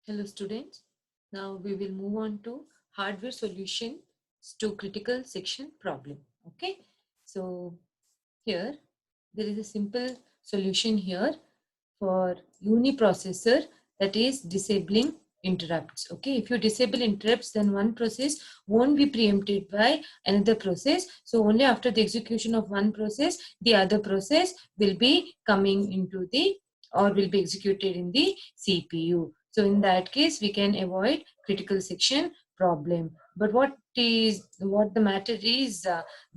Hello students, now we will move on to hardware solution to critical section problem. Okay, so here there is a simple solution here for uniprocessor, that is disabling interrupts. Okay, if you disable interrupts, then one process won't be preempted by another process. So only after the execution of one process, the other process will be coming into the or will be executed in the CPU. So in that case, we can avoid critical section problem. But what the matter is,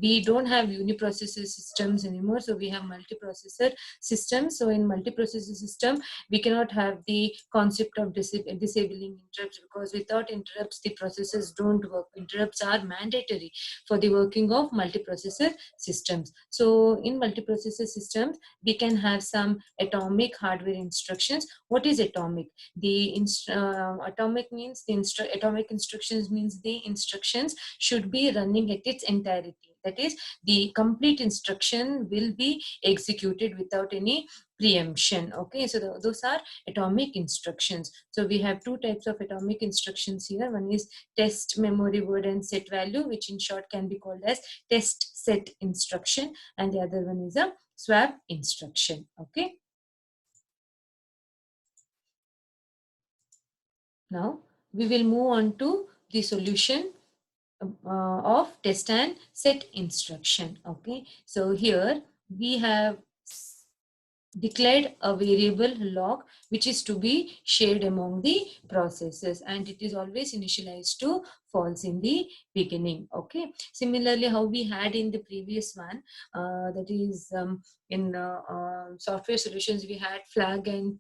we don't have uniprocessor systems anymore, so we have multiprocessor systems. So in multiprocessor system, we cannot have the concept of disabling interrupts, because without interrupts the processes don't work. Interrupts are mandatory for the working of multiprocessor systems. So in multiprocessor systems, we can have some atomic hardware instructions. What is atomic? The atomic means atomic instructions means the instructions should be running at its entirety. That is, the complete instruction will be executed without any preemption. Okay, so those are atomic instructions. So we have two types of atomic instructions here. One is test memory word and set value, which in short can be called as test set instruction, and the other one is a swap instruction. Okay, now we will move on to the solution of test and set instruction. Okay, so here we have declared a variable log which is to be shared among the processes, and it is always initialized to false in the beginning. Okay, similarly how we had in the previous one, that is in software solutions, we had flag and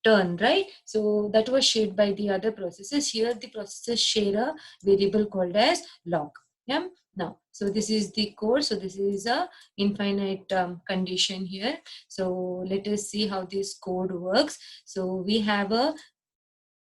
turn, right? So that was shared by the other processes. Here the processes share a variable called as log. Yeah, now so this is the code. So this is a infinite condition here. So let us see how this code works. So we have a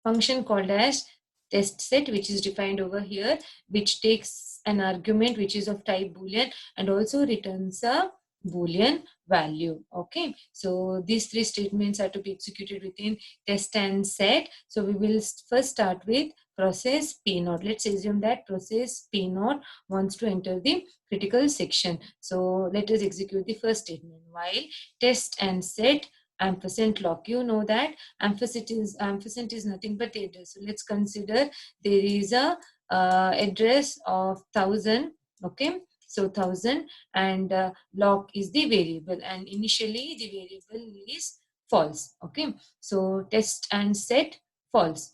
function called as test set, which is defined over here, which takes an argument which is of type boolean and also returns a boolean value. Okay, so these three statements are to be executed within test and set. So we will first start with process P0. Let's assume that process P0 wants to enter the critical section. So let us execute the first statement. While test and set ampersand log, you know that ampersand is nothing but the address. So let's consider there is a address of 1000. Okay, so 1000, and log is the variable, and initially the variable is false. Okay, so test and set false,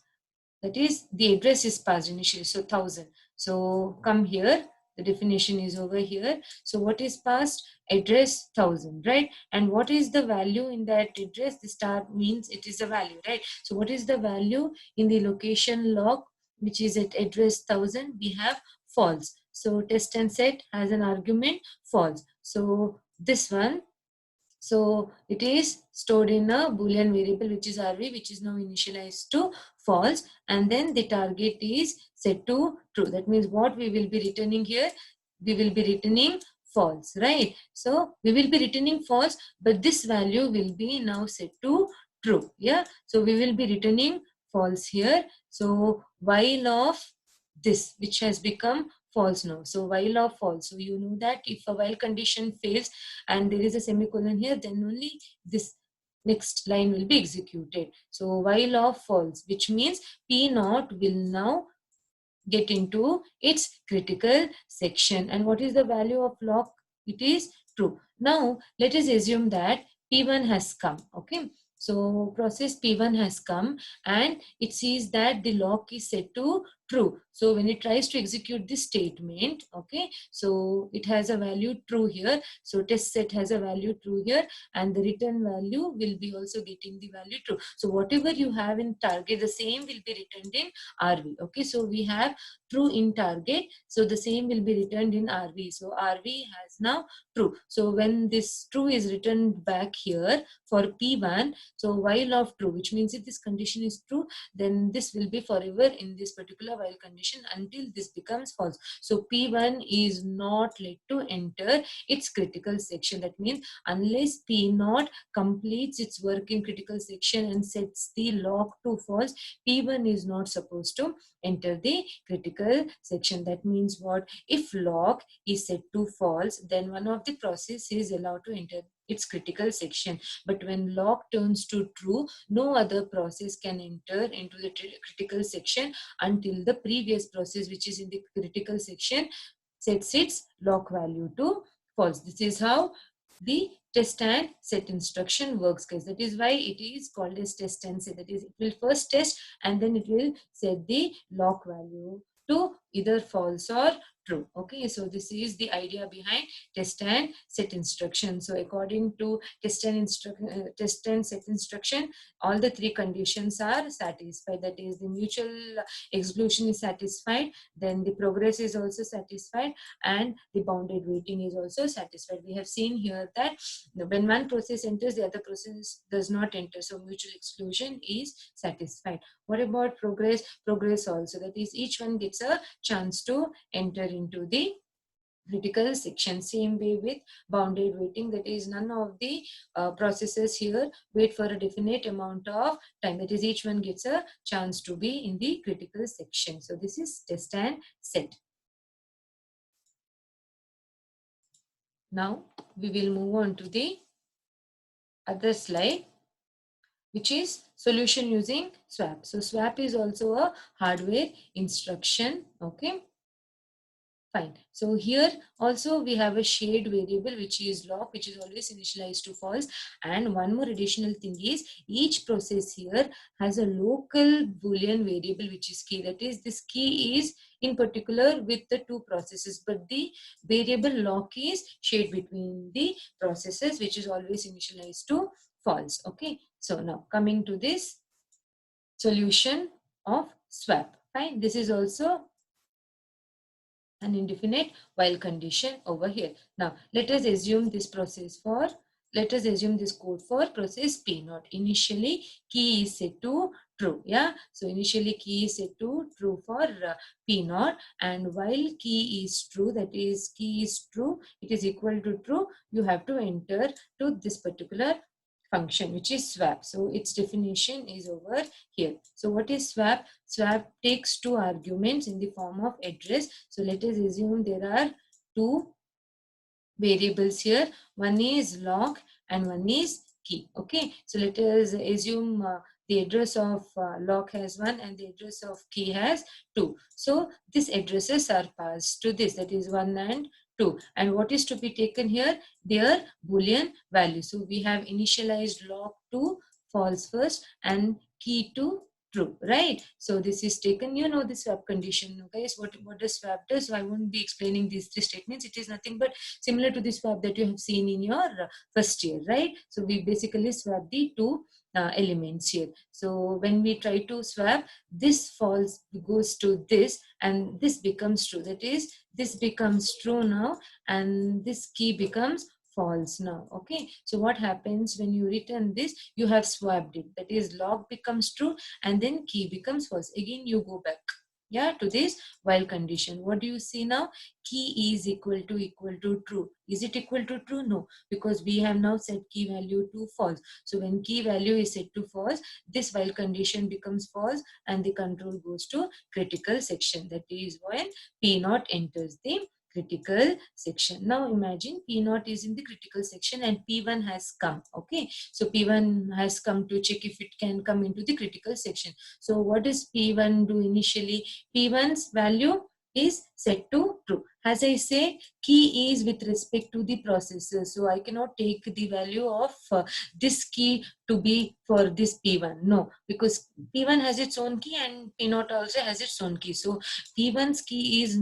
that is the address is passed initially, so 1000. So come here, the definition is over here. So what is passed? Address 1000, right? And what is the value in that address? The star means it is a value, right? So what is the value in the location log, which is at address 1000? We have false. So test and set has an argument false. So this one, so it is stored in a boolean variable which is RV, which is now initialized to false, and then the target is set to true. That means what we will be returning here, we will be returning false, right? So we will be returning false, but this value will be now set to true. Yeah, so we will be returning false here. So while of this, which has become false now, so while of false, so you know that if a while condition fails and there is a semicolon here, then only this next line will be executed. So while of false, which means P0 will now get into its critical section. And what is the value of log? It is true. Now let us assume that P1 has come. Okay, so process P1 has come and it sees that the log is set to true. So when it tries to execute this statement, okay, so it has a value true here. So test set has a value true here, and the return value will be also getting the value true. So whatever you have in target, the same will be returned in RV. Okay, so we have true in target, so the same will be returned in RV. So RV has now true. So when this true is returned back here for P1, so while of true, which means if this condition is true, then this will be forever in this particular the while condition until this becomes false. So P1 is not let to enter its critical section. That means unless P0 completes its work in critical section and sets the lock to false, P1 is not supposed to enter the critical section. That means what? If lock is set to false, then one of the process is allowed to enter its critical section. But when lock turns to true, no other process can enter into the critical section until the previous process, which is in the critical section, sets its lock value to false. This is how the test and set instruction works, guys. That is why it is called as test and set. That is, it will first test and then it will set the lock value to either false or true. Okay, so this is the idea behind test and set instruction. So according to test and set instruction, all the three conditions are satisfied. That is, the mutual exclusion is satisfied, then the progress is also satisfied, and the bounded waiting is also satisfied. We have seen here that when one process enters, the other process does not enter, so mutual exclusion is satisfied. What about progress? Progress also, that is, each one gets a chance to enter into the critical section. Same way with bounded waiting, that is, none of the processes here wait for a definite amount of time. That is, each one gets a chance to be in the critical section. So this is test and set. Now we will move on to the other slide, which is solution using swap. So swap is also a hardware instruction. Okay, fine. So here also we have a shared variable, which is lock, which is always initialized to false. And one more additional thing is, each process here has a local Boolean variable, which is key. That is, this key is in particular with the two processes, but the variable lock is shared between the processes, which is always initialized to false. Okay, so now coming to this solution of swap. Fine, this is also an indefinite while condition over here. Now let us assume this code for process P0. Initially key is set to true. Yeah, so initially key is set to true for P0, and while key is true, that is, key is true, it is equal to true, you have to enter to this particular function, which is swap. So its definition is over here. So what is swap? Swap takes two arguments in the form of address. So let us assume there are two variables here. One is lock and one is key. Okay, so let us assume the address of lock has 1 and the address of key has 2. So these addresses are passed to this, that is 1 and 2. And what is to be taken here? Their Boolean value. So we have initialized lock to false first and key to true, right? So this is taken, you know, the swap condition. Okay, so what does swap does? So I won't be explaining these three statements. It is nothing but similar to the swap that you have seen in your first year, right? So we basically swap the two elements here. So when we try to swap, this false goes to this and this becomes true. That is, this becomes true now and this key becomes false now. Okay, so what happens when you return this? You have swapped it. That is, lock becomes true and then key becomes false. Again you go back, yeah, to this while condition. What do you see now? Key is equal to true. Is it equal to true? No, because we have now set key value to false. So when key value is set to false, this while condition becomes false and the control goes to critical section. That is when P0 enters the critical section. Now imagine P0 is in the critical section and P1 has come. Okay, so P1 has come to check if it can come into the critical section. So what does P1 do initially? P1's value is set to true. As I said, key is with respect to the processor. So I cannot take the value of this key to be for this P1. No, because P1 has its own key and P0 also has its own key. So P1's key is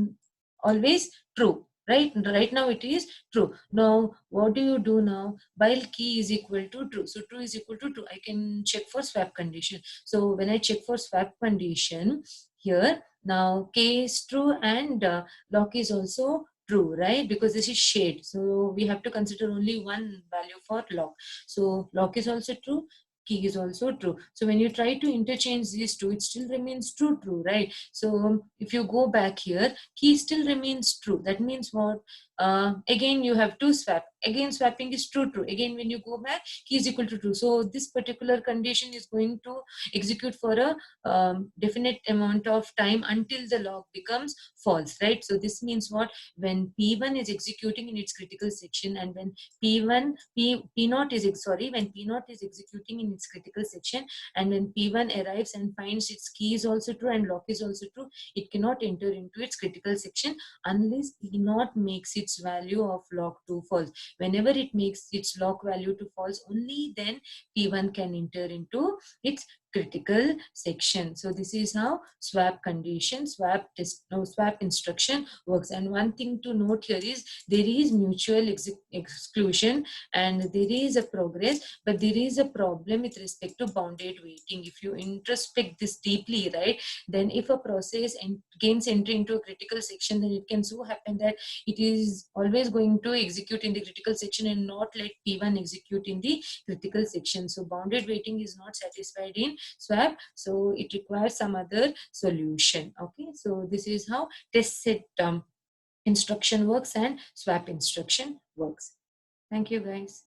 always true. Right now it is true. Now what do you do now? While key is equal to true, so true is equal to true, I can check for swap condition. So when I check for swap condition here, now k is true and lock is also true, right? Because this is shared, so we have to consider only one value for lock. So lock is also true, key is also true. So when you try to interchange these two, it still remains true, right? So if you go back here, key still remains true. That means what? Again, you have to swap. Again, swapping is true. Again, when you go back, key is equal to true. So this particular condition is going to execute for a definite amount of time until the lock becomes false, right? So this means what? When P1 is executing in its critical section, and when P0 is sorry, when P0 is executing in its critical section, and when P1 arrives and finds its key is also true and lock is also true, it cannot enter into its critical section unless P0 makes its value of lock to false. Whenever it makes its lock value to false, only then P1 can enter into its critical section. So this is how swap condition, swap instruction works. And one thing to note here is there is mutual exclusion and there is a progress, but there is a problem with respect to bounded waiting. If you introspect this deeply, right, then if a process gains entry into a critical section, then it can so happen that it is always going to execute in the critical section and not let P1 execute in the critical section. So bounded waiting is not satisfied in swap, so it requires some other solution. Okay, so this is how test set instruction works and swap instruction works. Thank you, guys.